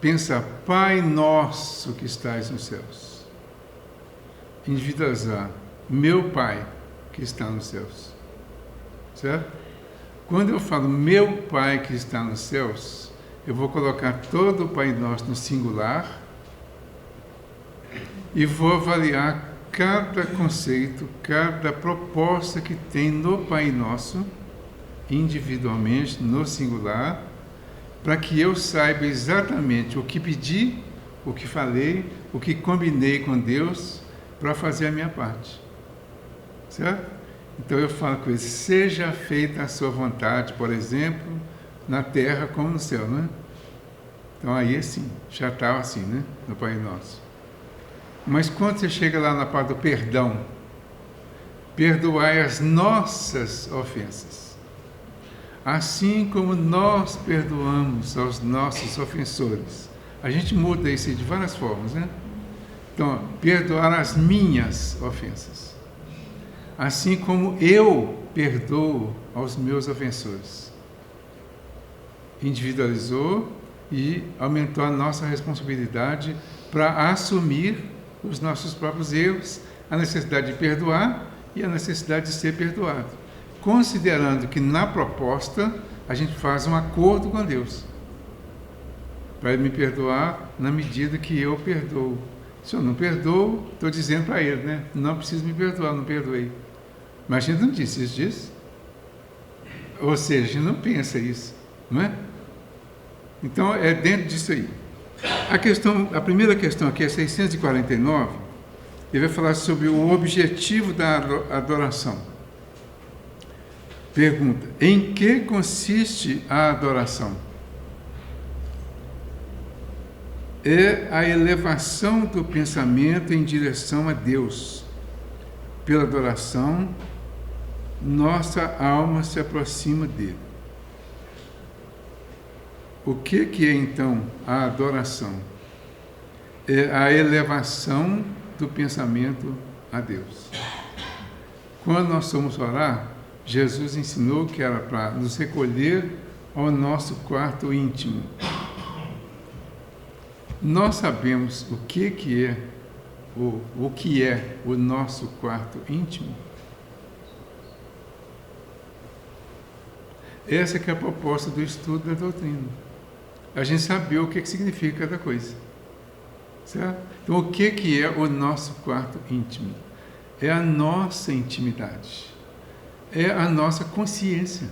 pensa Pai Nosso que estás nos céus. Individualizar, meu Pai que está nos céus. Certo? Quando eu falo meu Pai que está nos céus, eu vou colocar todo o Pai Nosso no singular e vou avaliar cada conceito, cada proposta que tem no Pai Nosso, individualmente, no singular, para que eu saiba exatamente o que pedi, o que falei, o que combinei com Deus para fazer a minha parte. Certo? Então eu falo com ele, seja feita a sua vontade, por exemplo, na terra como no céu, né? Então aí assim, já está assim, né? No Pai Nosso. Mas quando você chega lá na parte do perdão, perdoai as nossas ofensas, assim como nós perdoamos aos nossos ofensores. A gente muda isso de várias formas, né? Então, perdoar as minhas ofensas, assim como eu perdoo aos meus ofensores. Individualizou e aumentou a nossa responsabilidade para assumir os nossos próprios erros, a necessidade de perdoar e a necessidade de ser perdoado, considerando que na proposta a gente faz um acordo com Deus para Ele me perdoar na medida que eu perdoo. Se eu não perdoo, estou dizendo para Ele, né? Não preciso me perdoar, não perdoei. Mas a gente não disse isso, disso. Ou seja, a gente não pensa isso, não é? Então é dentro disso aí. A primeira questão aqui é 649, ele vai falar sobre o objetivo da adoração. Pergunta, em que consiste a adoração? É a elevação do pensamento em direção a Deus. Pela adoração, nossa alma se aproxima dele. O que é então a adoração? É a elevação do pensamento a Deus. Quando nós fomos orar, Jesus ensinou que era para nos recolher ao nosso quarto íntimo. Nós sabemos o que é o nosso quarto íntimo? Essa que é a proposta do estudo da doutrina. A gente saber o que significa cada coisa. Certo? Então, o que é o nosso quarto íntimo? É a nossa intimidade. É a nossa consciência.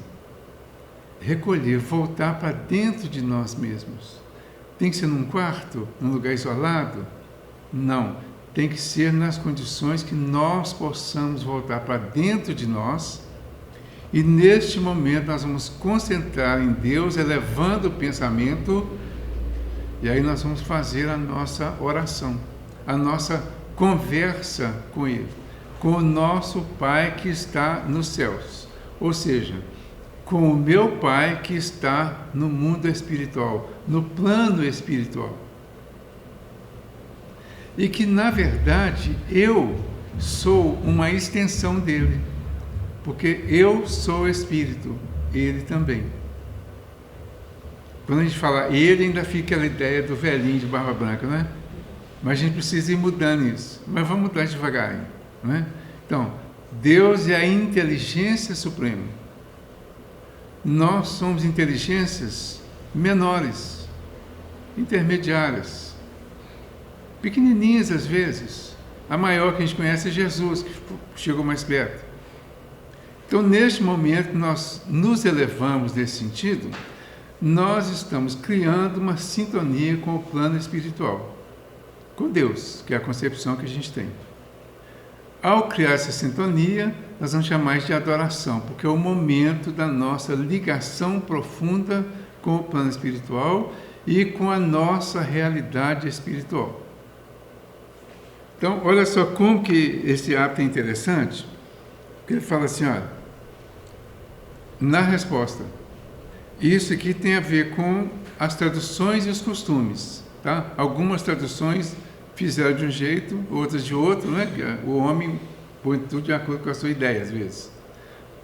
Recolher, voltar para dentro de nós mesmos. Tem que ser num quarto, num lugar isolado? Não. Tem que ser nas condições que nós possamos voltar para dentro de nós. E neste momento nós vamos concentrar em Deus, elevando o pensamento, e aí nós vamos fazer a nossa oração, a nossa conversa com Ele, com o nosso Pai que está nos céus, ou seja, com o meu Pai que está no mundo espiritual, no plano espiritual. E que, na verdade, eu sou uma extensão dele. Porque eu sou espírito, ele também. Quando a gente fala ele, ainda fica aquela ideia do velhinho de barba branca, né? Mas a gente precisa ir mudando isso. Mas vamos mudar devagarinho, né? Então, Deus é a inteligência suprema. Nós somos inteligências menores, intermediárias, pequenininhas às vezes. A maior que a gente conhece é Jesus, que chegou mais perto. Então, neste momento, nós nos elevamos nesse sentido, nós estamos criando uma sintonia com o plano espiritual, com Deus, que é a concepção que a gente tem. Ao criar essa sintonia, nós vamos chamar de adoração, porque é o momento da nossa ligação profunda com o plano espiritual e com a nossa realidade espiritual. Então, olha só como que esse ato é interessante, porque ele fala assim, olha, na resposta, isso aqui tem a ver com as traduções e os costumes, tá? Algumas traduções fizeram de um jeito, outras de outro, né? O homem põe tudo de acordo com a sua ideia, às vezes.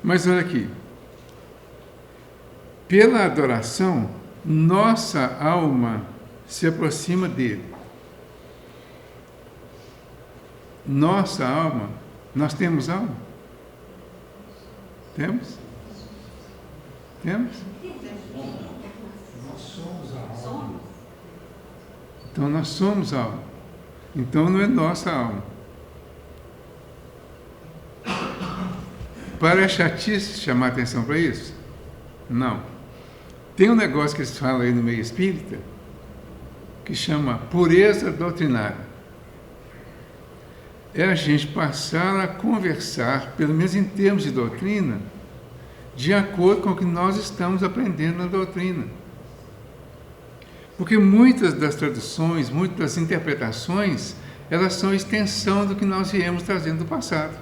Mas olha aqui, pela adoração, nossa alma se aproxima dele. Nossa alma, nós temos alma? Temos? Temos? Nós somos a alma. Então nós somos alma. Então não é nossa alma. Para a chatice chamar atenção para isso? Não. Tem um negócio que eles falam aí no meio espírita que chama pureza doutrinária. É a gente passar a conversar, pelo menos em termos de doutrina, de acordo com o que nós estamos aprendendo na doutrina. Porque muitas das traduções, muitas das interpretações, elas são extensão do que nós viemos trazendo do passado,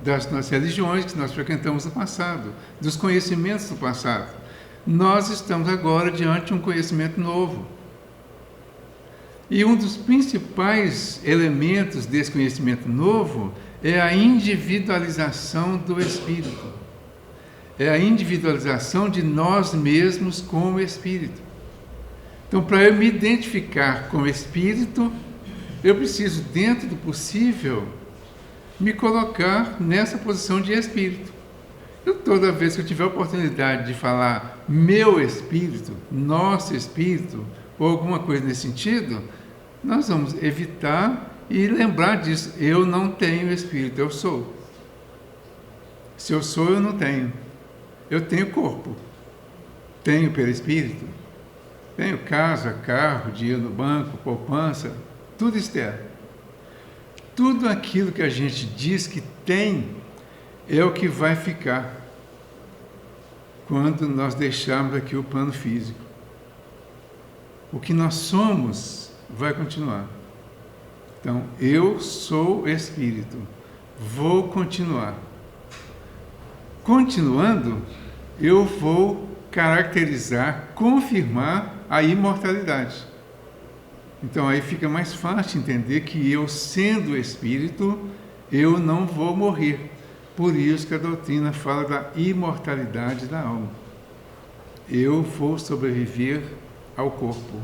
das nossas religiões que nós frequentamos no passado, dos conhecimentos do passado. Nós estamos agora diante de um conhecimento novo. E um dos principais elementos desse conhecimento novo é a individualização do espírito. É a individualização de nós mesmos com o espírito. Então, para eu me identificar com o espírito, eu preciso, dentro do possível, me colocar nessa posição de espírito. Toda vez que eu tiver a oportunidade de falar meu espírito, nosso espírito, ou alguma coisa nesse sentido, nós vamos evitar e lembrar disso. Eu não tenho espírito, eu sou. Se eu sou, eu não tenho. Eu tenho corpo. Tenho perispírito. Tenho casa, carro, dinheiro no banco, poupança, tudo externo. Tudo aquilo que a gente diz que tem é o que vai ficar quando nós deixarmos aqui o plano físico. O que nós somos vai continuar. Então, eu sou espírito, vou continuar. Continuando, eu vou caracterizar, confirmar a imortalidade. Então, aí fica mais fácil entender que eu, sendo espírito, eu não vou morrer. Por isso que a doutrina fala da imortalidade da alma. Eu vou sobreviver ao corpo,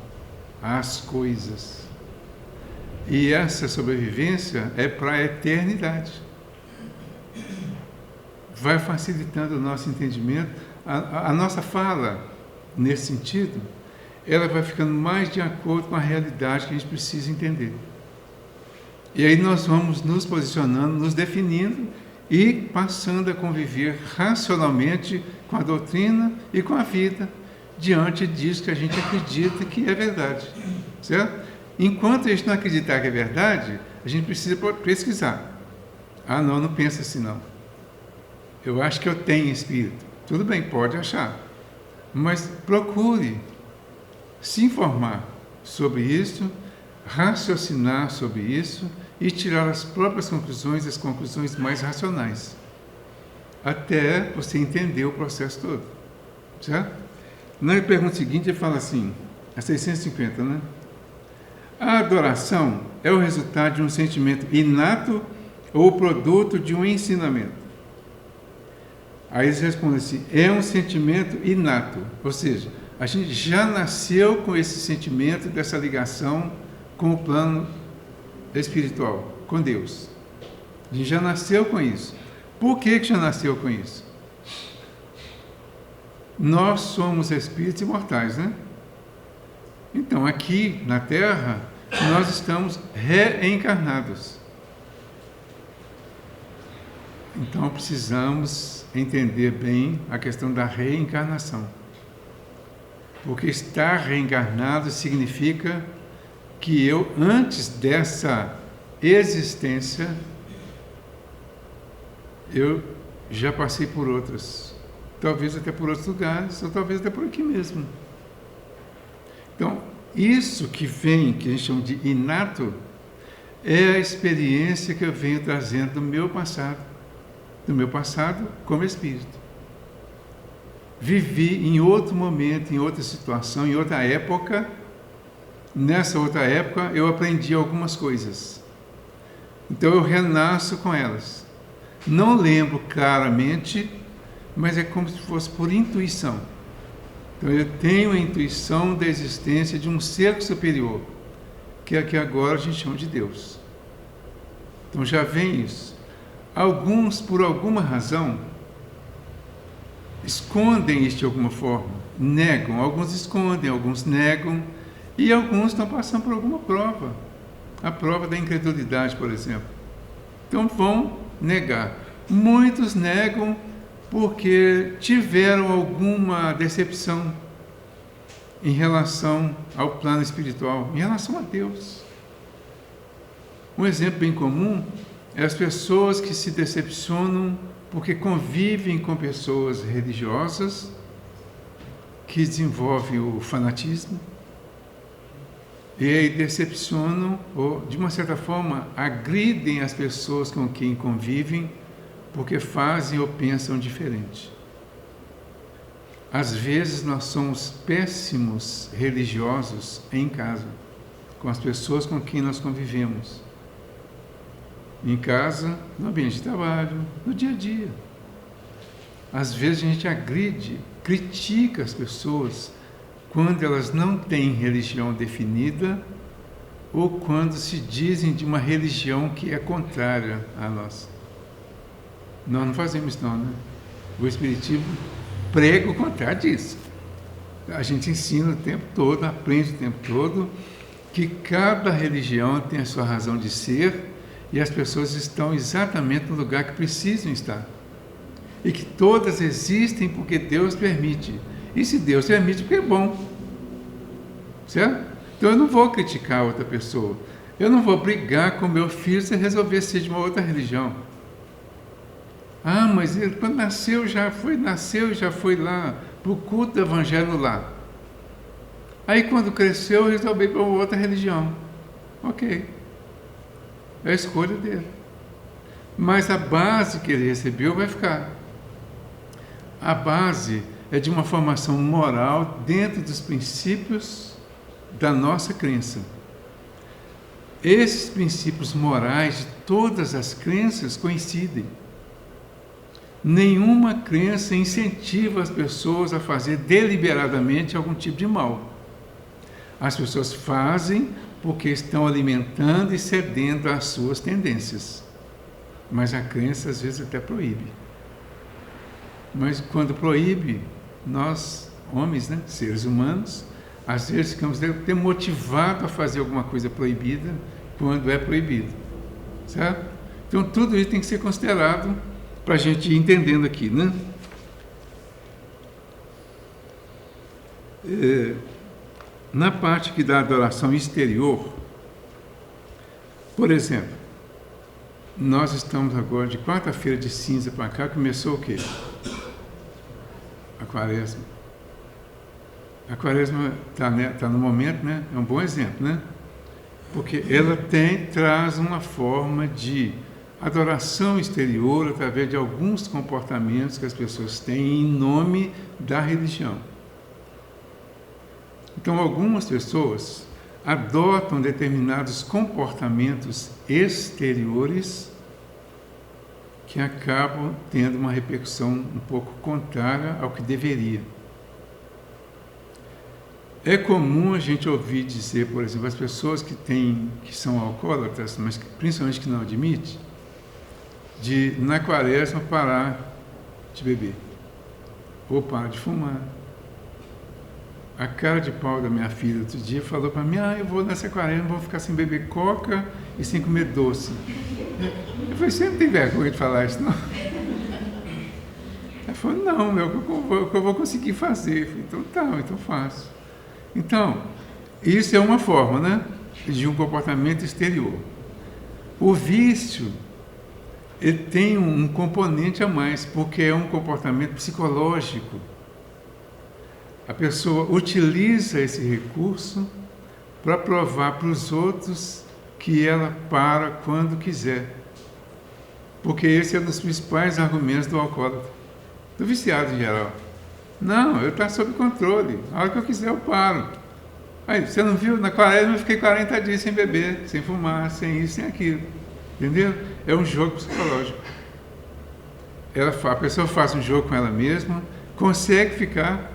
às coisas. E essa sobrevivência é para a eternidade. Vai facilitando o nosso entendimento. A nossa fala, nesse sentido, ela vai ficando mais de acordo com a realidade que a gente precisa entender. E aí nós vamos nos posicionando, nos definindo e passando a conviver racionalmente com a doutrina e com a vida, diante disso que a gente acredita que é verdade, certo? Enquanto a gente não acreditar que é verdade, a gente precisa pesquisar. Ah, não pensa assim não. Eu acho que eu tenho espírito. Tudo bem, pode achar. Mas procure se informar sobre isso, raciocinar sobre isso e tirar as próprias conclusões, as conclusões mais racionais, até você entender o processo todo, certo? Na pergunta seguinte, ele fala assim, a 650, né? A adoração é o resultado de um sentimento inato ou produto de um ensinamento? Aí eles respondem assim, é um sentimento inato, ou seja, a gente já nasceu com esse sentimento dessa ligação com o plano espiritual, com Deus. A gente já nasceu com isso. Por que já nasceu com isso? Nós somos espíritos imortais, né? Então, aqui na Terra, nós estamos reencarnados. Então, precisamos entender bem a questão da reencarnação. Porque estar reencarnado significa que eu, antes dessa existência, eu já passei por outras. Talvez até por outros lugares, ou talvez até por aqui mesmo. Então, isso que vem, que a gente chama de inato, é a experiência que eu venho trazendo do meu passado como espírito. Vivi em outro momento, em outra situação, em outra época. Nessa outra época, eu aprendi algumas coisas. Então, eu renasço com elas. Não lembro claramente, mas é como se fosse por intuição. Então eu tenho a intuição da existência de um ser superior, que é que agora a gente chama de Deus. Então já vem isso. Alguns, por alguma razão, escondem isso de alguma forma, negam. Alguns escondem, alguns negam, e alguns estão passando por alguma prova. A prova da incredulidade, por exemplo. Então vão negar. Muitos negam porque tiveram alguma decepção em relação ao plano espiritual, em relação a Deus. Um exemplo bem comum é as pessoas que se decepcionam porque convivem com pessoas religiosas que desenvolvem o fanatismo e aí decepcionam ou, de uma certa forma, agridem as pessoas com quem convivem porque fazem ou pensam diferente. Às vezes nós somos péssimos religiosos em casa, com as pessoas com quem nós convivemos. Em casa, no ambiente de trabalho, no dia a dia. Às vezes a gente agride, critica as pessoas quando elas não têm religião definida ou quando se dizem de uma religião que é contrária à nossa. Nós não fazemos isso não, né? O Espiritismo prega o contrário disso. A gente ensina o tempo todo, aprende o tempo todo, que cada religião tem a sua razão de ser e as pessoas estão exatamente no lugar que precisam estar. E que todas existem porque Deus permite. E se Deus permite, porque é bom. Certo? Então eu não vou criticar outra pessoa. Eu não vou brigar com meu filho se resolver ser de uma outra religião. Ah, mas ele quando nasceu já foi lá para o culto do evangelho lá. Aí quando cresceu, resolveu para outra religião. Ok. É a escolha dele. Mas a base que ele recebeu vai ficar. A base é de uma formação moral dentro dos princípios da nossa crença. Esses princípios morais de todas as crenças coincidem. Nenhuma crença incentiva as pessoas a fazer deliberadamente algum tipo de mal. As pessoas fazem porque estão alimentando e cedendo às suas tendências. Mas a crença às vezes até proíbe. Mas quando proíbe, nós, homens, né, seres humanos, às vezes ficamos até motivados a fazer alguma coisa proibida quando é proibido. Certo? Então tudo isso tem que ser considerado para a gente ir entendendo aqui, né? Na parte que dá adoração exterior, por exemplo, nós estamos agora de quarta-feira de cinza para cá, começou o quê? A Quaresma. A Quaresma está no momento, né? É um bom exemplo, né? Porque ela traz uma forma de adoração exterior através de alguns comportamentos que as pessoas têm em nome da religião. Então, algumas pessoas adotam determinados comportamentos exteriores que acabam tendo uma repercussão um pouco contrária ao que deveria. É comum a gente ouvir dizer, por exemplo, as pessoas que são alcoólatras, mas principalmente que não admitem, de na Quaresma parar de beber ou parar de fumar. A cara de pau da minha filha outro dia falou para mim: eu vou nessa Quaresma, vou ficar sem beber coca e sem comer doce. Eu falei: você não tem vergonha de falar isso, não? Ela falou: não, eu vou conseguir fazer. Eu falei: então tá, então faço. Então, isso é uma forma, né, de um comportamento exterior. O vício, ele tem um componente a mais, porque é um comportamento psicológico. A pessoa utiliza esse recurso para provar para os outros que ela para quando quiser. Porque esse é um dos principais argumentos do alcoólatra, do viciado em geral. Não, eu estou sob controle. A hora que eu quiser, eu paro. Aí, você não viu? Na Quaresma eu fiquei 40 dias sem beber, sem fumar, sem isso, sem aquilo. Entendeu? É um jogo psicológico. A pessoa faz um jogo com ela mesma, consegue ficar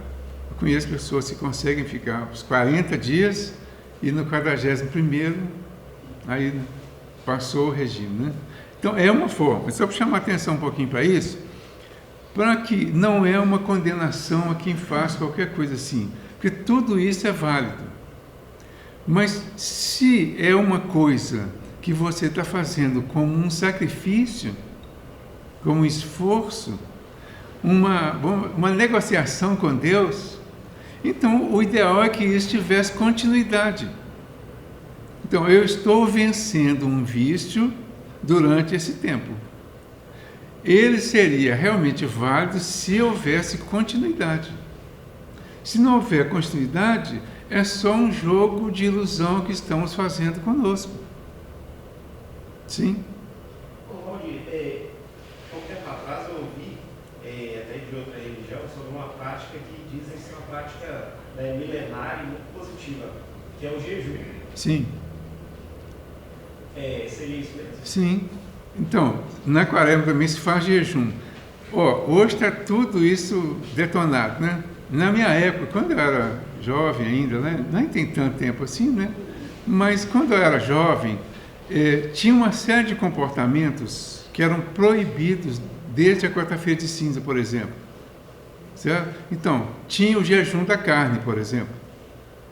conheço pessoas que conseguem ficar os 40 dias e no 41º, aí passou o regime, né? Então, é uma forma. Só para chamar atenção um pouquinho para isso, para que não é uma condenação a quem faz qualquer coisa assim, porque tudo isso é válido. Mas se é uma coisa que você está fazendo como um sacrifício, como um esforço, uma negociação com Deus, então o ideal é que isso tivesse continuidade. Então, eu estou vencendo um vício durante esse tempo. Ele seria realmente válido se houvesse continuidade. Se não houver continuidade, é só um jogo de ilusão que estamos fazendo conosco. Sim? Ô, Valdir, há um tempo atrás eu ouvi, até de outra religião, sobre uma prática que dizem ser uma prática milenária e muito positiva, que é o jejum. Sim. Seria isso mesmo? Sim. Então, na Quaresma também se faz jejum. Hoje está tudo isso detonado, né? Na minha época, quando eu era jovem ainda, né? Nem tem tanto tempo assim, né? Mas quando eu era jovem, tinha uma série de comportamentos que eram proibidos desde a quarta-feira de cinza, por exemplo. Certo? Então, tinha o jejum da carne, por exemplo.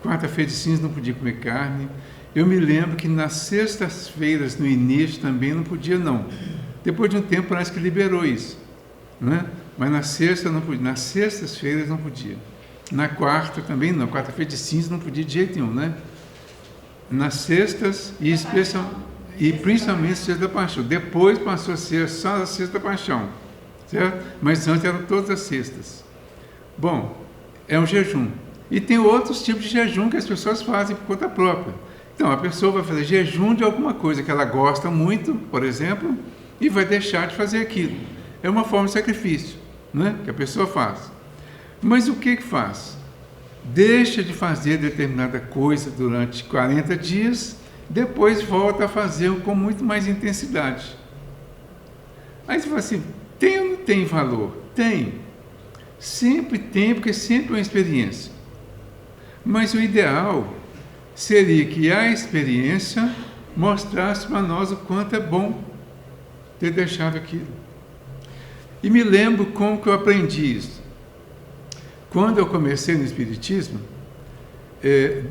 Quarta-feira de cinza não podia comer carne. Eu me lembro que nas sextas-feiras, no início, também não podia, não. Depois de um tempo, parece que liberou isso. Né? Mas na sexta não podia. Nas sextas-feiras não podia. Na quarta também não. Quarta-feira de cinza não podia de jeito nenhum, né? Nas sextas e principalmente sexta da paixão. Depois passou a ser só a sexta da paixão. Certo? Mas antes eram todas as sextas. Bom, é um jejum. E tem outros tipos de jejum que as pessoas fazem por conta própria. Então, a pessoa vai fazer jejum de alguma coisa que ela gosta muito, por exemplo, e vai deixar de fazer aquilo. É uma forma de sacrifício, né, que a pessoa faz. Mas o que faz? Deixa de fazer determinada coisa durante 40 dias, depois volta a fazer com muito mais intensidade. Aí você fala assim, tem ou não tem valor? Tem. Sempre tem, porque sempre é uma experiência. Mas o ideal seria que a experiência mostrasse para nós o quanto é bom ter deixado aquilo. E me lembro como que eu aprendi isso. Quando eu comecei no Espiritismo,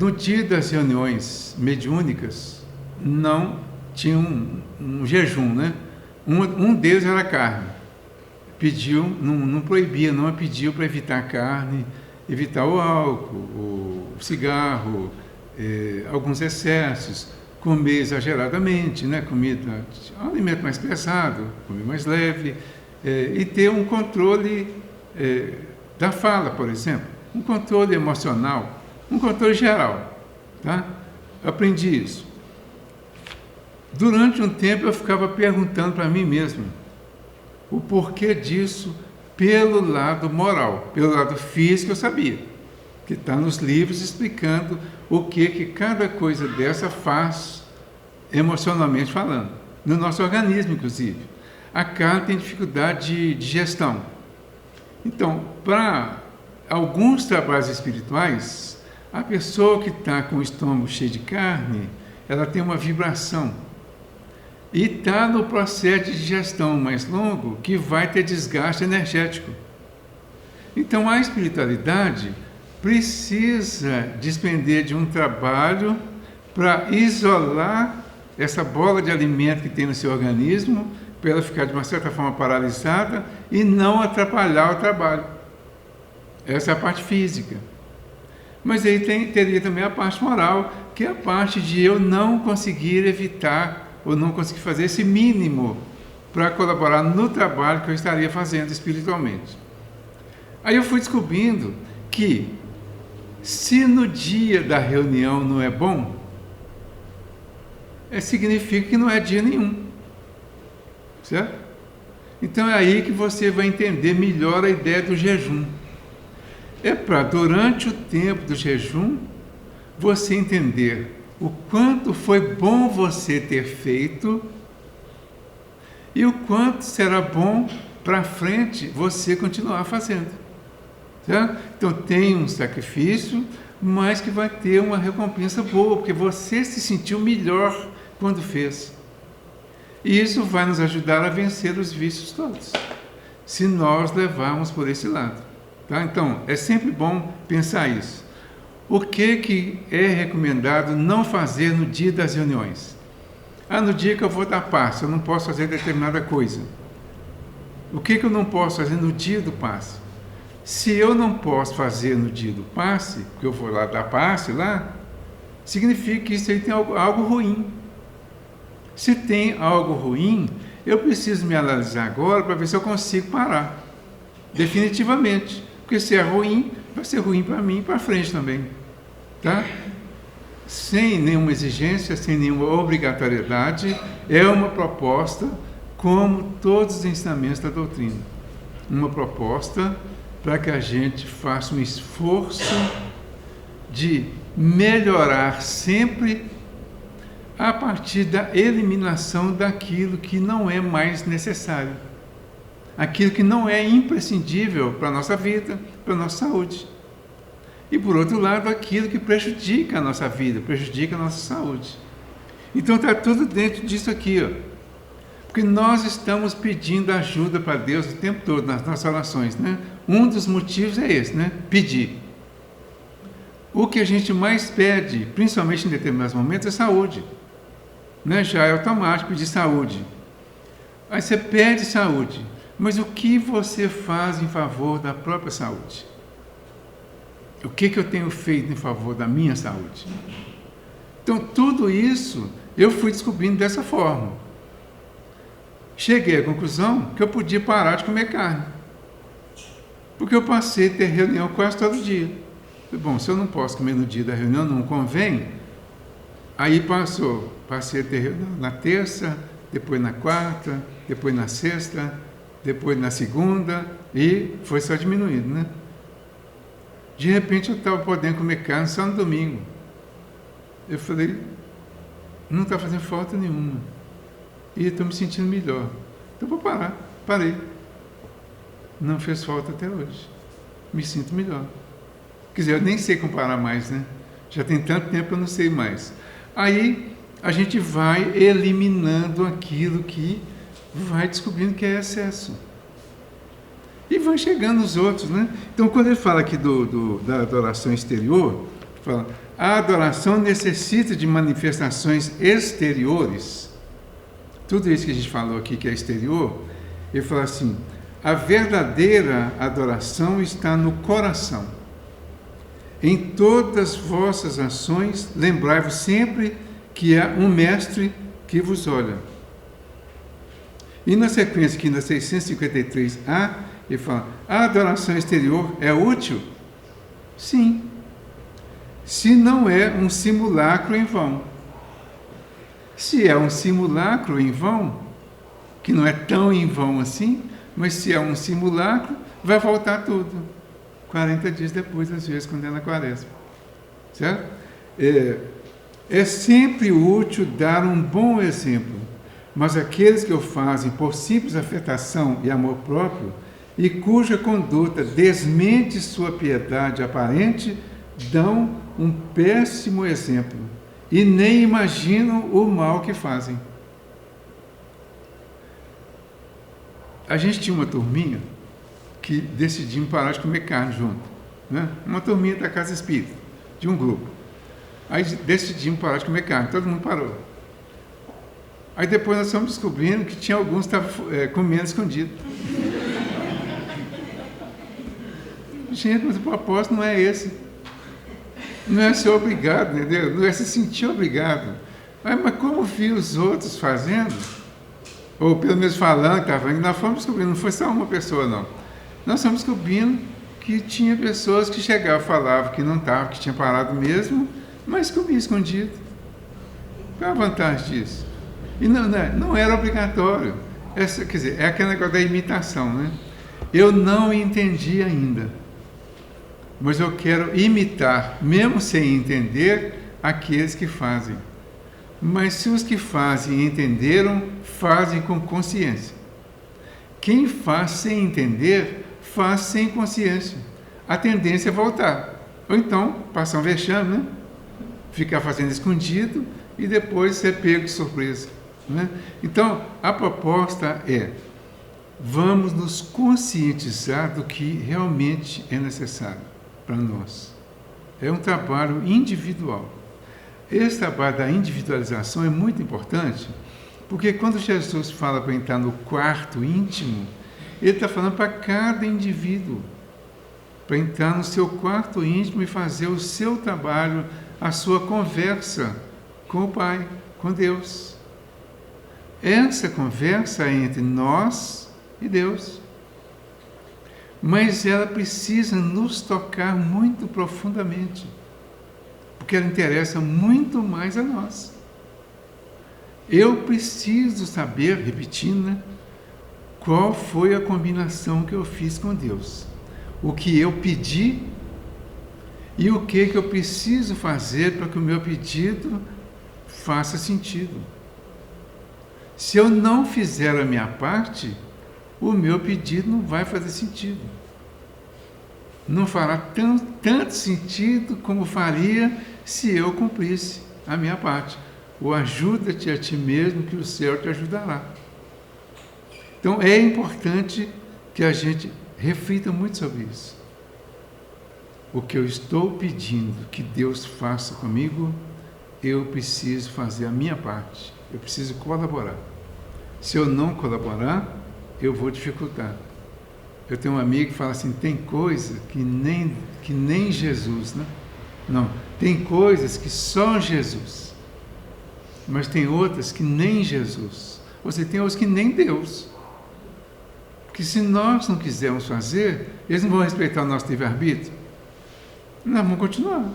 no dia das reuniões mediúnicas, não tinha um jejum, né? Um deles era a carne. Pediu, não proibia, não pediu para evitar a carne, evitar o álcool, o cigarro, alguns excessos, comer exageradamente, né? Comida, um alimento mais pesado, comer mais leve, e ter um controle da fala, por exemplo, um controle emocional, um controle geral. Tá? Aprendi isso. Durante um tempo eu ficava perguntando para mim mesmo o porquê disso pelo lado moral, pelo lado físico eu sabia, que está nos livros explicando o que cada coisa dessa faz emocionalmente falando, no nosso organismo inclusive. A carne tem dificuldade de digestão. Então, para alguns trabalhos espirituais, a pessoa que está com o estômago cheio de carne, ela tem uma vibração. E está no processo de digestão mais longo que vai ter desgaste energético. Então, a espiritualidade precisa despender de um trabalho para isolar essa bola de alimento que tem no seu organismo, para ela ficar de uma certa forma paralisada e não atrapalhar o trabalho. Essa é a parte física. Mas aí teria também a parte moral, que é a parte de eu não conseguir evitar ou não conseguir fazer esse mínimo para colaborar no trabalho que eu estaria fazendo espiritualmente. Aí eu fui descobrindo que se no dia da reunião não é bom, significa que não é dia nenhum. Certo? Então é aí que você vai entender melhor a ideia do jejum. É para, durante o tempo do jejum, você entender o quanto foi bom você ter feito e o quanto será bom para frente você continuar fazendo. Certo? Então tem um sacrifício, mas que vai ter uma recompensa boa, porque você se sentiu melhor quando fez. E isso vai nos ajudar a vencer os vícios todos, se nós levarmos por esse lado. Tá? Então, é sempre bom pensar isso. O que é recomendado não fazer no dia das reuniões? No dia que eu vou dar passe, eu não posso fazer determinada coisa. O que eu não posso fazer no dia do passe? Se eu não posso fazer no dia do passe, porque eu vou lá dar passe lá, significa que isso aí tem algo ruim. Se tem algo ruim, eu preciso me analisar agora para ver se eu consigo parar. Definitivamente. Porque se é ruim, vai ser ruim para mim e para frente também. Tá? Sem nenhuma exigência, sem nenhuma obrigatoriedade, é uma proposta como todos os ensinamentos da doutrina. Uma proposta para que a gente faça um esforço de melhorar sempre a partir da eliminação daquilo que não é mais necessário, aquilo que não é imprescindível para a nossa vida, para a nossa saúde. E, por outro lado, aquilo que prejudica a nossa vida, prejudica a nossa saúde. Então, está tudo dentro disso aqui, ó. Porque nós estamos pedindo ajuda para Deus o tempo todo nas nossas orações, né? Um dos motivos é esse, né? Pedir. O que a gente mais pede, principalmente em determinados momentos, é saúde. Né? Já é automático pedir saúde. Aí você pede saúde, mas o que você faz em favor da própria saúde? O que eu tenho feito em favor da minha saúde? Então, tudo isso eu fui descobrindo dessa forma. Cheguei à conclusão que eu podia parar de comer carne. Porque eu passei a ter reunião quase todo dia. Bom, se eu não posso comer no dia da reunião, não convém. Aí passei a ter reunião na terça, depois na quarta, depois na sexta, depois na segunda, e foi só diminuindo, né? De repente eu estava podendo comer carne só no domingo. Eu falei, não está fazendo falta nenhuma. E estou me sentindo melhor. Então vou parar. Parei. Não fez falta até hoje. Me sinto melhor. Quer dizer, eu nem sei comparar mais, né? Já tem tanto tempo que eu não sei mais. Aí a gente vai eliminando aquilo que vai descobrindo que é excesso. E vai chegando os outros, né? Então, quando ele fala aqui da adoração exterior, fala, a adoração necessita de manifestações exteriores. Tudo isso que a gente falou aqui que é exterior, ele fala assim, a verdadeira adoração está no coração. Em todas as vossas ações, lembrai-vos sempre que há um mestre que vos olha. E na sequência aqui, na 653A, ele fala, a adoração exterior é útil? Sim. Se não é um simulacro em vão. Se é um simulacro em vão, que não é tão em vão assim, mas se é um simulacro, vai voltar tudo. 40 dias depois, às vezes, quando é na quaresma. Certo? É sempre útil dar um bom exemplo, mas aqueles que o fazem por simples afetação e amor próprio, e cuja conduta desmente sua piedade aparente, dão um péssimo exemplo e nem imaginam o mal que fazem. A gente tinha uma turminha que decidimos parar de comer carne junto, né? Uma turminha da Casa Espírita, de um grupo. Aí decidimos parar de comer carne, todo mundo parou. Aí depois nós estamos descobrindo que tinha alguns que estavam comendo escondido. Gente, mas o propósito não é esse. Não é ser obrigado, entendeu? Não é se sentir obrigado. Mas como vi os outros fazendo, ou pelo menos falando que estavam, nós fomos descobrindo, não foi só uma pessoa, não. Nós fomos descobrindo que tinha pessoas que chegavam, falavam que não estavam, que tinha parado mesmo, mas comia escondido. Qual a vantagem disso? E não era obrigatório. Quer dizer, é aquele negócio da imitação, né? Eu não entendi ainda, mas eu quero imitar, mesmo sem entender, aqueles que fazem. Mas se os que fazem entenderam, fazem com consciência. Quem faz sem entender, faz sem consciência. a tendência é voltar. Ou então, passar um vexame, né? Ficar fazendo escondido e depois ser pego de surpresa. Né? Então, a proposta é: vamos nos conscientizar do que realmente é necessário para nós. É um trabalho individual. Esse trabalho da individualização é muito importante, porque quando Jesus fala para entrar no quarto íntimo, ele está falando para cada indivíduo, para entrar no seu quarto íntimo e fazer o seu trabalho, a sua conversa com o Pai, com Deus. Essa conversa é entre nós e Deus. Mas ela precisa nos tocar muito profundamente, porque ela interessa muito mais a nós. Eu preciso saber, repetindo, né, qual foi a combinação que eu fiz com Deus, o que eu pedi e o que eu preciso fazer para que o meu pedido faça sentido. Se eu não fizer a minha parte, o meu pedido não vai fazer sentido. Não fará tanto sentido como faria se eu cumprisse a minha parte. Ou ajuda-te a ti mesmo, que o céu te ajudará. Então é importante que a gente reflita muito sobre isso. O que eu estou pedindo que Deus faça comigo, eu preciso fazer a minha parte. Eu preciso colaborar. Se eu não colaborar, eu vou dificultar. Eu tenho um amigo que fala assim: tem coisa que nem Jesus, né? Não, tem coisas que só Jesus, mas tem outras que nem Jesus. Você tem outras que nem Deus. Porque se nós não quisermos fazer, eles não vão respeitar o nosso livre-arbítrio. Nós vamos continuar.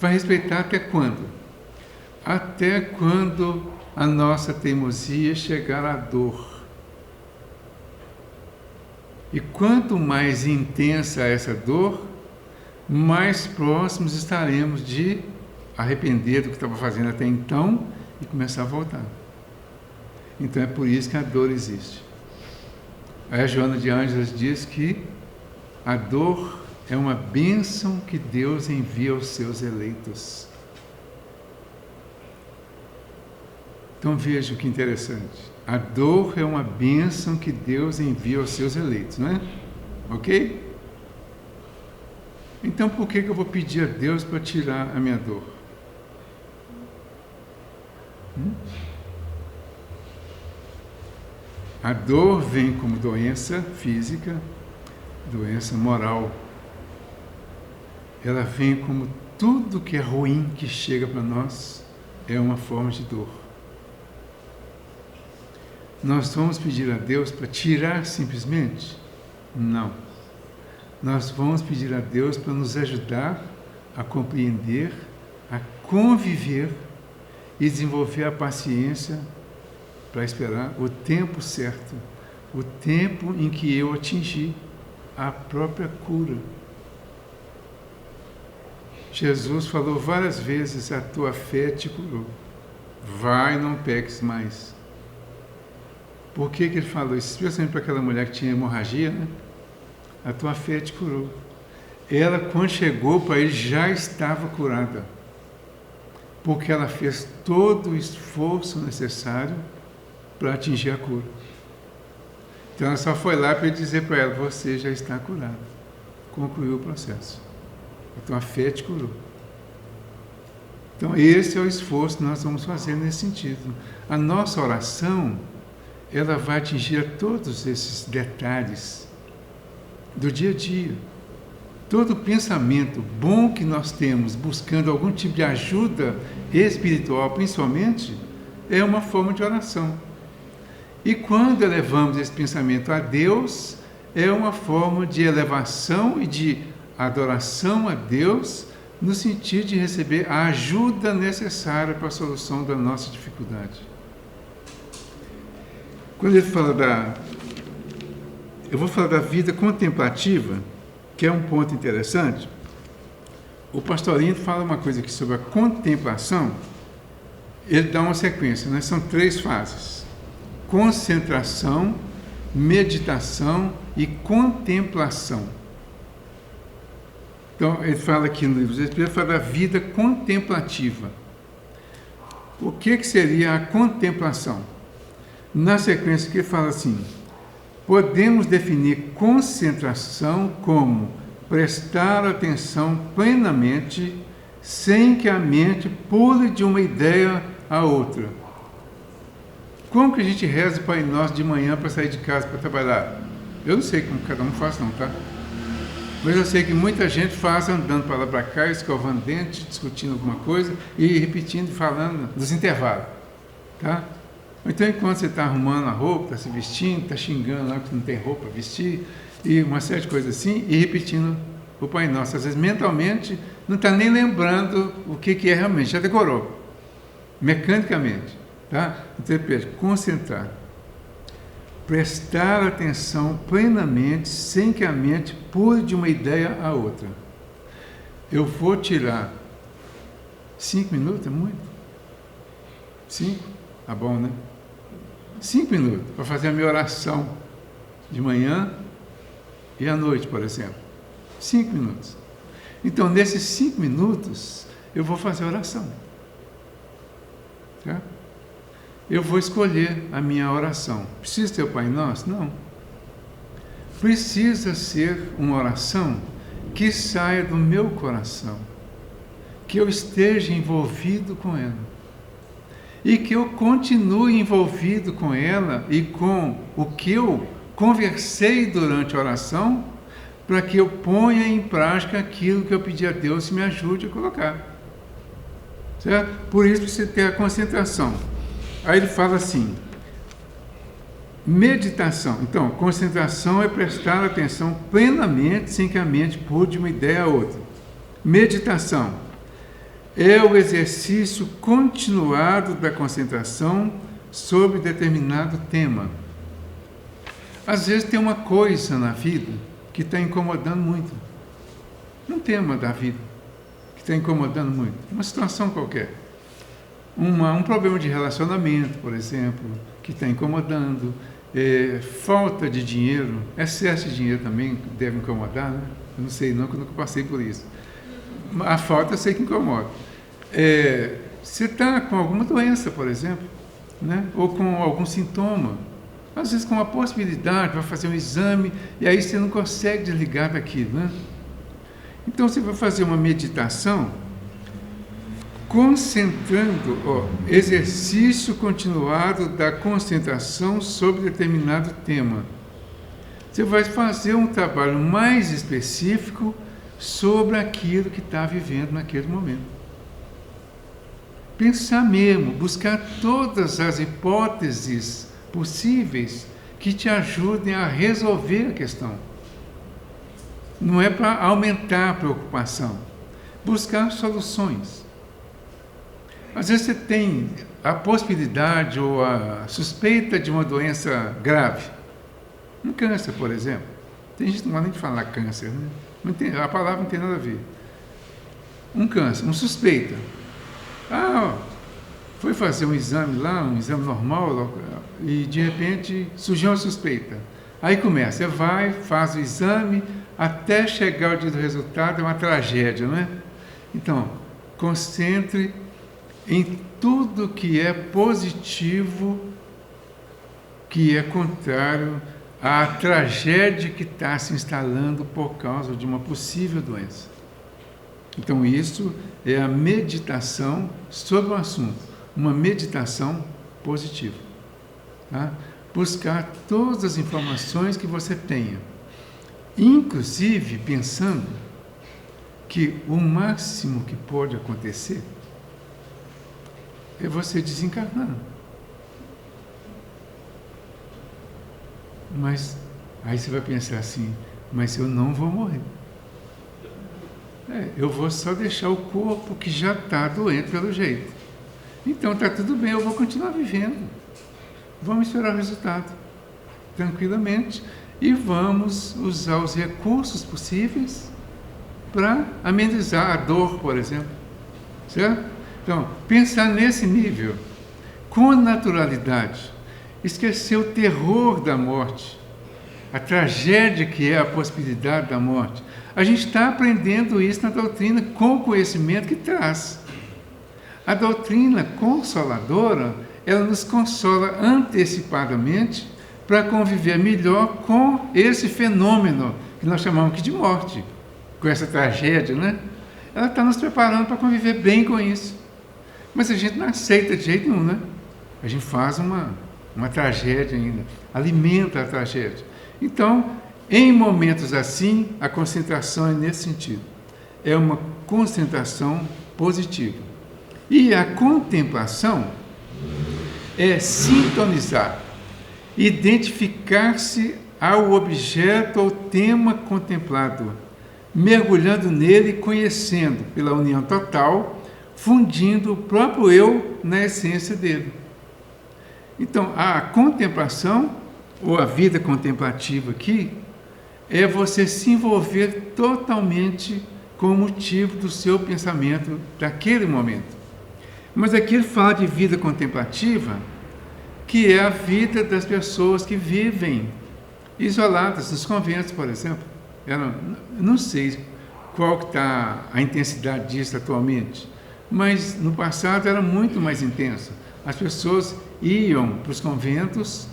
Vai respeitar até quando? Até quando a nossa teimosia chegar à dor. E quanto mais intensa essa dor, mais próximos estaremos de arrepender do que estava fazendo até então e começar a voltar. Então é por isso que a dor existe. Aí a Joana de Ângeles diz que a dor é uma bênção que Deus envia aos seus eleitos. Então veja que interessante. A dor é uma bênção que Deus envia aos seus eleitos, não é? Ok? Então por que eu vou pedir a Deus para tirar a minha dor? A dor vem como doença física, doença moral. Ela vem como tudo que é ruim que chega para nós é uma forma de dor. Nós vamos pedir a Deus para tirar simplesmente? Não. Nós vamos pedir a Deus para nos ajudar a compreender, a conviver e desenvolver a paciência para esperar o tempo certo, o tempo em que eu atingir a própria cura. Jesus falou várias vezes: a tua fé te curou. Vai, não peques mais. Por que ele falou isso? Especialmente para aquela mulher que tinha hemorragia, né? A tua fé te curou. Ela, quando chegou para ele, já estava curada. Porque ela fez todo o esforço necessário para atingir a cura. Então ela só foi lá para ele dizer para ela: você já está curada. Concluiu o processo. Então a fé te curou. Então esse é o esforço que nós vamos fazer nesse sentido. A nossa oração, ela vai atingir a todos esses detalhes do dia a dia. Todo pensamento bom que nós temos, buscando algum tipo de ajuda espiritual, principalmente, é uma forma de oração. E quando elevamos esse pensamento a Deus, é uma forma de elevação e de adoração a Deus, no sentido de receber a ajuda necessária para a solução da nossa dificuldade. Quando ele fala eu vou falar da vida contemplativa, que é um ponto interessante. O pastorinho fala uma coisa aqui sobre a contemplação. Ele dá uma sequência, né? São 3 fases: concentração, meditação e contemplação. Então, ele fala aqui no livro dos Espíritos, fala da vida contemplativa. O que seria a contemplação? Na sequência que ele fala assim, podemos definir concentração como prestar atenção plenamente sem que a mente pule de uma ideia a outra. Como que a gente reza o Pai Nosso de manhã para sair de casa para trabalhar? Eu não sei como cada um faz não, tá? Mas eu sei que muita gente faz andando para lá para cá, escovando dente, discutindo alguma coisa e repetindo, falando nos intervalos, tá? Então, enquanto você está arrumando a roupa, está se vestindo, está xingando lá que não tem roupa para vestir, e uma série de coisas assim, e repetindo o Pai Nosso. Às vezes, mentalmente, não está nem lembrando o que é realmente, já decorou, mecanicamente, tá? Então, repete, concentrar. Prestar atenção plenamente, sem que a mente pule de uma ideia a outra. Eu vou tirar 5 minutos, é muito? 5? Tá bom, né? 5 minutos para fazer a minha oração de manhã e à noite, por exemplo. 5 minutos. Então, nesses 5 minutos, eu vou fazer a oração. Tá? Eu vou escolher a minha oração. Precisa ter o Pai Nosso? Não. Precisa ser uma oração que saia do meu coração, que eu esteja envolvido com ela e que eu continue envolvido com ela e com o que eu conversei durante a oração, para que eu ponha em prática aquilo que eu pedi a Deus que me ajude a colocar. Certo? Por isso precisa ter a concentração. Aí ele fala assim, meditação. Então, concentração é prestar atenção plenamente, sem que a mente pule de uma ideia a outra. Meditação é o exercício continuado da concentração sobre determinado tema. Às vezes tem uma coisa na vida que está incomodando muito. Um tema da vida que está incomodando muito. Uma situação qualquer. Um problema de relacionamento, por exemplo, que está incomodando. Falta de dinheiro, excesso de dinheiro também deve incomodar, né? Eu não sei não, que eu nunca passei por isso. A falta eu sei que incomoda. Você está com alguma doença, por exemplo, né? Ou com algum sintoma, às vezes com uma possibilidade, vai fazer um exame, e aí você não consegue desligar daquilo, né? Então você vai fazer uma meditação, concentrando, exercício continuado da concentração sobre determinado tema. Você vai fazer um trabalho mais específico sobre aquilo que está vivendo naquele momento. Pensar mesmo, buscar todas as hipóteses possíveis que te ajudem a resolver a questão. Não é para aumentar a preocupação, buscar soluções. Às vezes você tem a possibilidade ou a suspeita de uma doença grave. Um câncer, por exemplo. Tem gente que não gosta nem de falar câncer, né? A palavra não tem nada a ver. Um câncer, uma suspeita. Foi fazer um exame lá, um exame normal, e de repente surgiu uma suspeita. Aí começa, você vai, faz o exame, até chegar ao dia do resultado, é uma tragédia, não é? Então, concentre em tudo que é positivo, que é contrário à tragédia que está se instalando por causa de uma possível doença. Então, isso é a meditação sobre o assunto, uma meditação positiva. Tá? Buscar todas as informações que você tenha, inclusive pensando que o máximo que pode acontecer é você desencarnar. Mas aí você vai pensar assim, mas eu não vou morrer. Eu vou só deixar o corpo que já está doente pelo jeito. Então está tudo bem, eu vou continuar vivendo. Vamos esperar o resultado, tranquilamente, e vamos usar os recursos possíveis para amenizar a dor, por exemplo. Certo? Então, pensar nesse nível, com naturalidade, esquecer o terror da morte, a tragédia que é a possibilidade da morte, A gente está aprendendo isso na doutrina com o conhecimento que traz. A doutrina consoladora, ela nos consola antecipadamente para conviver melhor com esse fenômeno que nós chamamos aqui de morte, com essa tragédia, né? Ela está nos preparando para conviver bem com isso. Mas a gente não aceita de jeito nenhum, né? A gente faz uma tragédia ainda, alimenta a tragédia. Então, em momentos assim, a concentração é nesse sentido. É uma concentração positiva. E a contemplação é sintonizar, identificar-se ao objeto ou tema contemplado, mergulhando nele e conhecendo pela união total, fundindo o próprio eu na essência dele. Então, a contemplação, ou a vida contemplativa aqui, é você se envolver totalmente com o motivo do seu pensamento daquele momento. Mas aqui ele fala de vida contemplativa, que é a vida das pessoas que vivem isoladas, nos conventos, por exemplo. Eu não sei qual que está a intensidade disso atualmente, mas no passado era muito mais intenso. As pessoas iam para os conventos,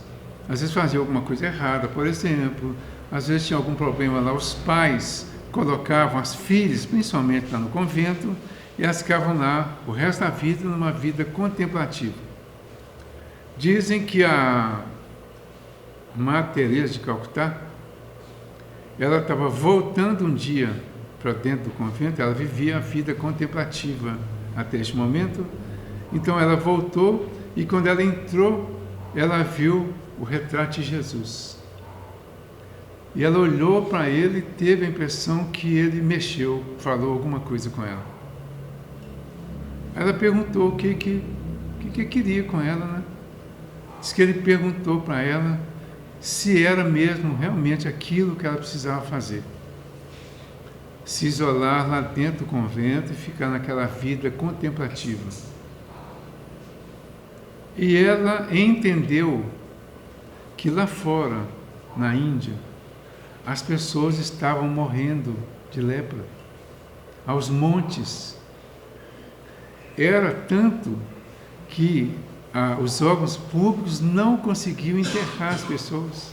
às vezes faziam alguma coisa errada, por exemplo, às vezes tinha algum problema lá, os pais colocavam as filhas, principalmente lá no convento, e elas ficavam lá o resto da vida numa vida contemplativa. Dizem que a Madre Teresa de Calcutá, ela estava voltando um dia para dentro do convento, ela vivia a vida contemplativa até este momento. Então ela voltou e quando ela entrou, ela viu o retrato de Jesus. E ela olhou para ele e teve a impressão que ele mexeu, falou alguma coisa com ela. Ela perguntou o que queria com ela, né? Diz que ele perguntou para ela se era mesmo realmente aquilo que ela precisava fazer. Se isolar lá dentro do convento e ficar naquela vida contemplativa. E ela entendeu que lá fora, na Índia, as pessoas estavam morrendo de lepra, aos montes. Era tanto que os órgãos públicos não conseguiam enterrar as pessoas.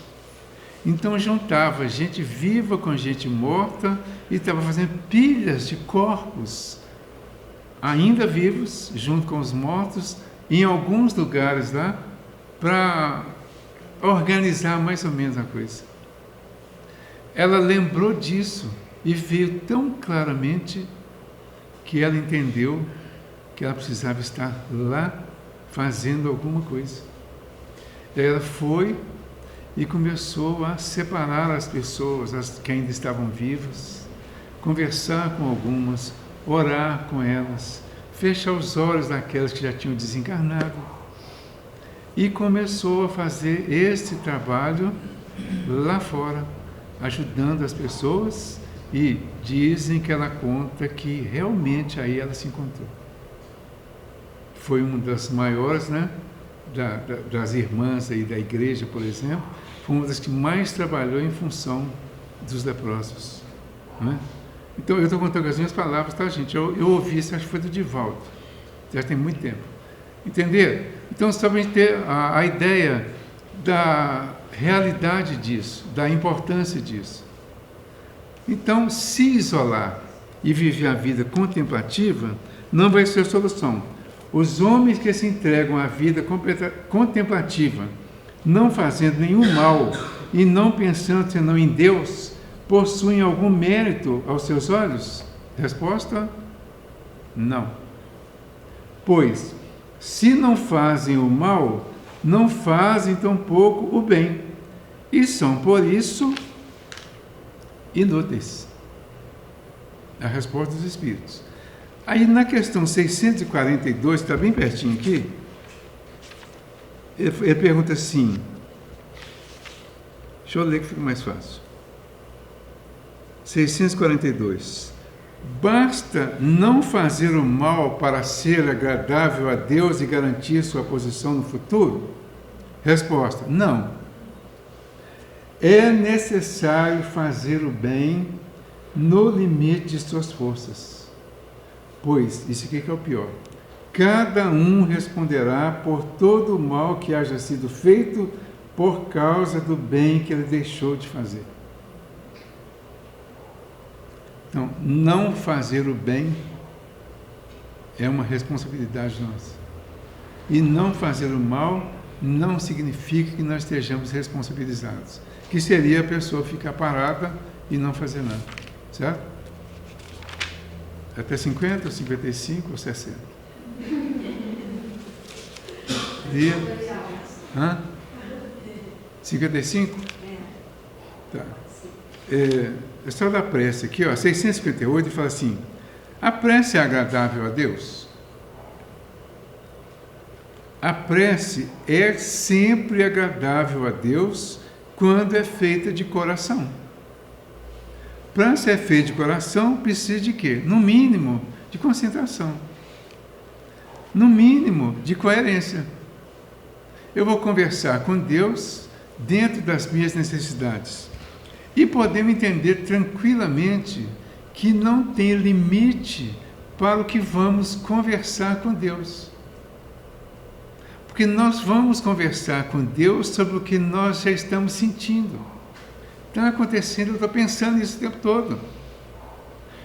Então juntava gente viva com gente morta e estava fazendo pilhas de corpos ainda vivos, junto com os mortos, em alguns lugares lá, para organizar mais ou menos a coisa. Ela lembrou disso e viu tão claramente que ela entendeu que ela precisava estar lá fazendo alguma coisa. Daí ela foi e começou a separar as pessoas, as que ainda estavam vivas, conversar com algumas, orar com elas, fechar os olhos daquelas que já tinham desencarnado. E começou a fazer esse trabalho lá fora, ajudando as pessoas, e dizem que ela conta que realmente aí ela se encontrou. Foi uma das maiores, né, das irmãs aí da igreja, por exemplo, foi uma das que mais trabalhou em função dos leprosos, né? Então, eu estou contando as minhas palavras, tá, gente? Eu ouvi isso, acho que foi do Divaldo, já tem muito tempo. Entenderam? Então, só para a gente ter a ideia da realidade disso, da importância disso. Então, se isolar e viver a vida contemplativa não vai ser a solução. Os homens que se entregam à vida contemplativa, não fazendo nenhum mal e não pensando senão em Deus, possuem algum mérito aos seus olhos? Resposta: não. Pois, se não fazem o mal, não fazem tampouco o bem, e são, por isso, inúteis. A resposta dos Espíritos. Aí, na questão 642, está bem pertinho aqui, ele pergunta assim, deixa eu ler que fica mais fácil. 642. Basta não fazer o mal para ser agradável a Deus e garantir sua posição no futuro? Resposta: não. É necessário fazer o bem no limite de suas forças. Pois, isso aqui que é o pior, cada um responderá por todo o mal que haja sido feito por causa do bem que ele deixou de fazer. Então, não fazer o bem é uma responsabilidade nossa. E não fazer o mal não significa que nós estejamos responsabilizados. Que seria a pessoa ficar parada e não fazer nada. Certo? Até 50, 55 ou 60? E... Hã? 55? Tá. A história da prece aqui, ó, 658, fala assim: a prece é agradável a Deus? A prece é sempre agradável a Deus quando é feita de coração. Para ser feita de coração, precisa de quê? No mínimo, de concentração. No mínimo, de coerência. Eu vou conversar com Deus dentro das minhas necessidades. E podemos entender tranquilamente que não tem limite para o que vamos conversar com Deus. Porque nós vamos conversar com Deus sobre o que nós já estamos sentindo. Está acontecendo, eu estou pensando nisso o tempo todo.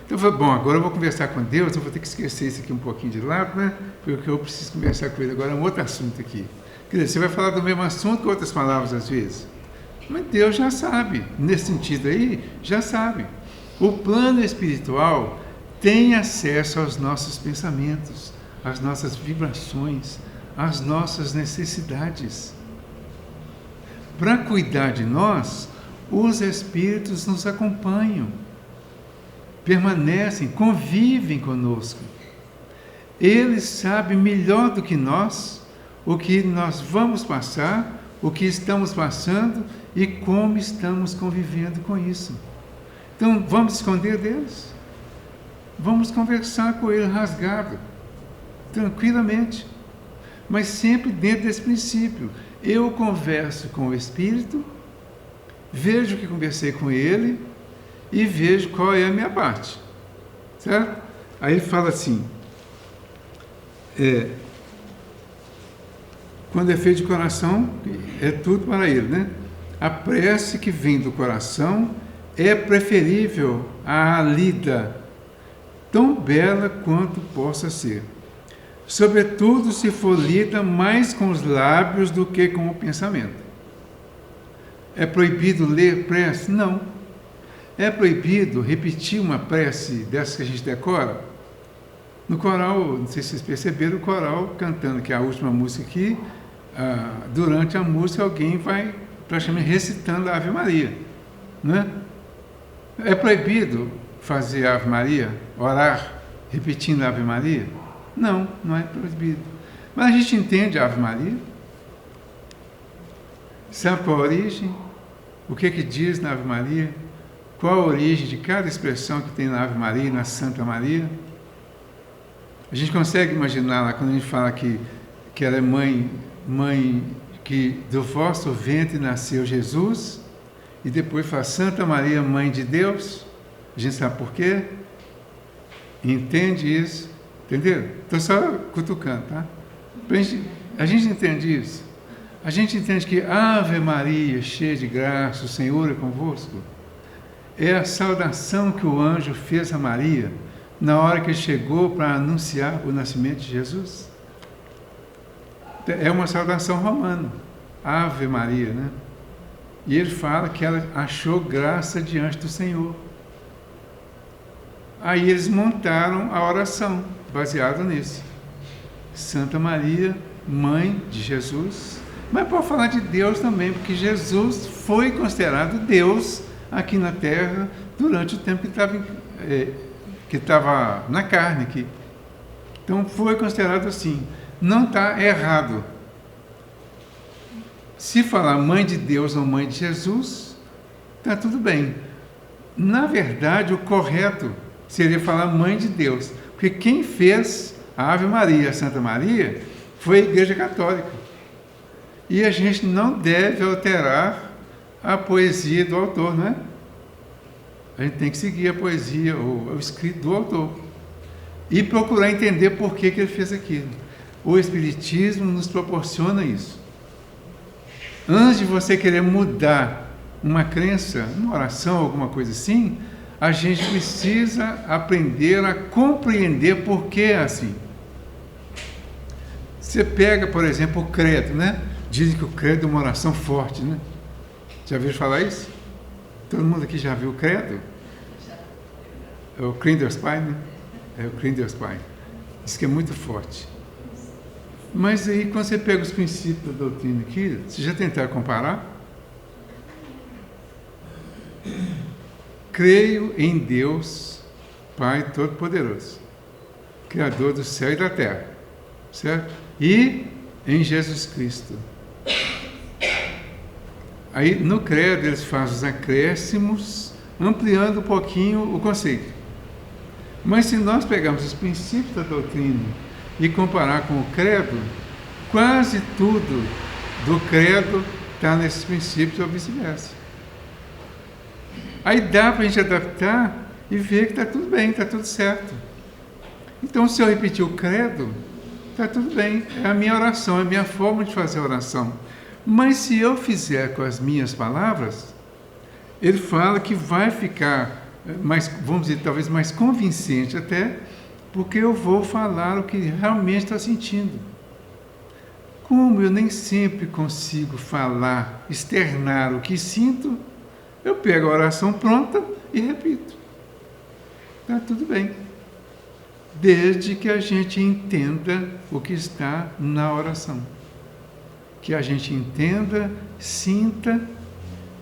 Então eu falo, bom, agora eu vou conversar com Deus, eu vou ter que esquecer isso aqui um pouquinho de lado, né? Porque eu preciso conversar com Ele agora, é um outro assunto aqui. Quer dizer, você vai falar do mesmo assunto com outras palavras às vezes. Mas Deus já sabe, nesse sentido aí, já sabe. O plano espiritual tem acesso aos nossos pensamentos, às nossas vibrações, às nossas necessidades. Para cuidar de nós, os espíritos nos acompanham, permanecem, convivem conosco. Eles sabem melhor do que nós o que nós vamos passar, o que estamos passando e como estamos convivendo com isso. Então, vamos esconder deles? Vamos conversar com ele rasgado, tranquilamente, mas sempre dentro desse princípio. Eu converso com o Espírito, vejo que conversei com ele e vejo qual é a minha parte. Certo? Aí ele fala assim, quando é feito de coração, é tudo para ele, né? A prece que vem do coração é preferível à lida, tão bela quanto possa ser. Sobretudo se for lida mais com os lábios do que com o pensamento. É proibido ler prece? Não. É proibido repetir uma prece dessas que a gente decora? No coral, não sei se vocês perceberam, o coral cantando, que é a última música aqui, durante a música alguém vai praticamente recitando a Ave Maria. Né? É proibido fazer a Ave Maria, orar, repetindo a Ave Maria? Não, não é proibido. Mas a gente entende a Ave Maria? Sabe qual a origem? O que diz na Ave Maria? Qual a origem de cada expressão que tem na Ave Maria e na Santa Maria? A gente consegue imaginar lá, quando a gente fala que ela é mãe que do vosso ventre nasceu Jesus, e depois fala Santa Maria, Mãe de Deus. A gente sabe por quê? Entende isso? Entendeu? Estou só cutucando, tá? A gente entende isso. A gente entende que Ave Maria, cheia de graça, o Senhor é convosco. É a saudação que o anjo fez a Maria na hora que ele chegou para anunciar o nascimento de Jesus. É uma saudação romana, Ave Maria, né? E ele fala que ela achou graça diante do Senhor. Aí eles montaram a oração, baseada nisso. Santa Maria, Mãe de Jesus. Mas pode falar de Deus também, porque Jesus foi considerado Deus aqui na Terra durante o tempo que estava na carne aqui. Então foi considerado assim. Não está errado. Se falar Mãe de Deus ou Mãe de Jesus, está tudo bem. Na verdade, o correto seria falar Mãe de Deus, porque quem fez a Ave Maria, a Santa Maria, foi a Igreja Católica. E a gente não deve alterar a poesia do autor, não é? A gente tem que seguir a poesia, o escrito do autor. E procurar entender por que ele fez aquilo. O Espiritismo nos proporciona isso. Antes de você querer mudar uma crença, uma oração, alguma coisa assim, a gente precisa aprender a compreender por que é assim. Você pega, por exemplo, o credo, né? Dizem que o credo é uma oração forte, né? Já ouviram falar isso? Todo mundo aqui já viu o credo? É o Kinderspine, né? É o Kinderspine. Diz que é muito forte. Mas aí, quando você pega os princípios da doutrina aqui, você já tentar comparar? Creio em Deus, Pai Todo-Poderoso, Criador do céu e da terra, certo? E em Jesus Cristo. Aí, no credo, eles fazem os acréscimos, ampliando um pouquinho o conceito. Mas se nós pegarmos os princípios da doutrina e comparar com o credo, quase tudo do credo está nesses princípios ou vice-versa. Aí dá para a gente adaptar e ver que está tudo bem, está tudo certo. Então, se eu repetir o credo, está tudo bem. É a minha oração, é a minha forma de fazer a oração. Mas se eu fizer com as minhas palavras, ele fala que vai ficar mais, vamos dizer, talvez mais convincente até, porque eu vou falar o que realmente estou sentindo. Como eu nem sempre consigo falar, externar o que sinto, eu pego a oração pronta e repito. Está tudo bem. Desde que a gente entenda o que está na oração. Que a gente entenda, sinta,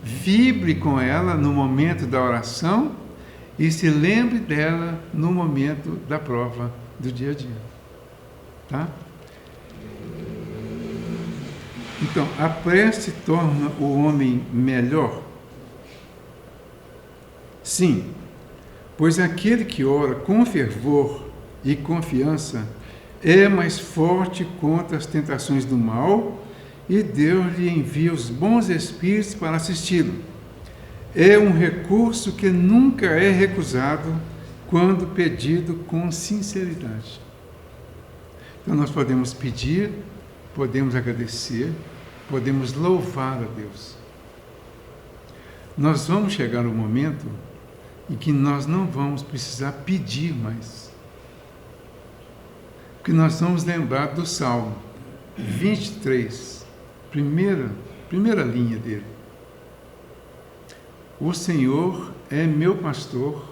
vibre com ela no momento da oração e se lembre dela no momento da prova do dia a dia. Tá? Então, a prece torna o homem melhor? Sim, pois aquele que ora com fervor e confiança é mais forte contra as tentações do mal e Deus lhe envia os bons espíritos para assisti-lo. É um recurso que nunca é recusado quando pedido com sinceridade. Então nós podemos pedir, podemos agradecer, podemos louvar a Deus. Nós vamos chegar um momento em que nós não vamos precisar pedir mais. Porque nós vamos lembrar do Salmo 23, primeira linha dele. O Senhor é meu pastor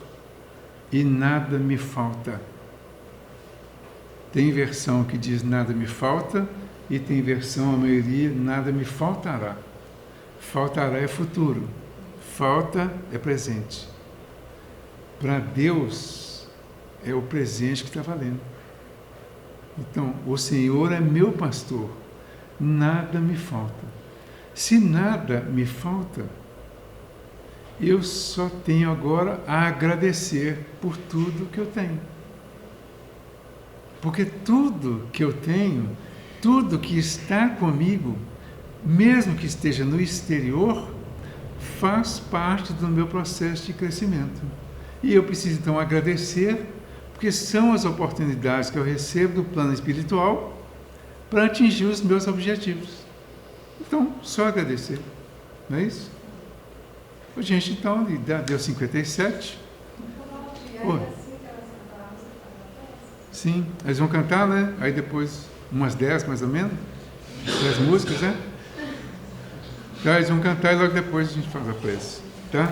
e nada me falta. Tem versão que diz nada me falta e tem versão, a maioria, nada me faltará. Faltará é futuro, falta é presente. Para Deus é o presente que está valendo. Então, o Senhor é meu pastor, nada me falta. Se nada me falta, eu só tenho agora a agradecer por tudo que eu tenho. Porque tudo que eu tenho, tudo que está comigo, mesmo que esteja no exterior, faz parte do meu processo de crescimento. E eu preciso então agradecer, porque são as oportunidades que eu recebo do plano espiritual para atingir os meus objetivos. Então, só agradecer. Não é isso? Ô, gente, então, deu 57. Oi. Sim, eles vão cantar, né? Aí depois, umas 10 mais ou menos, 10 músicas, né? Então, eles vão cantar e logo depois a gente faz a prece, tá?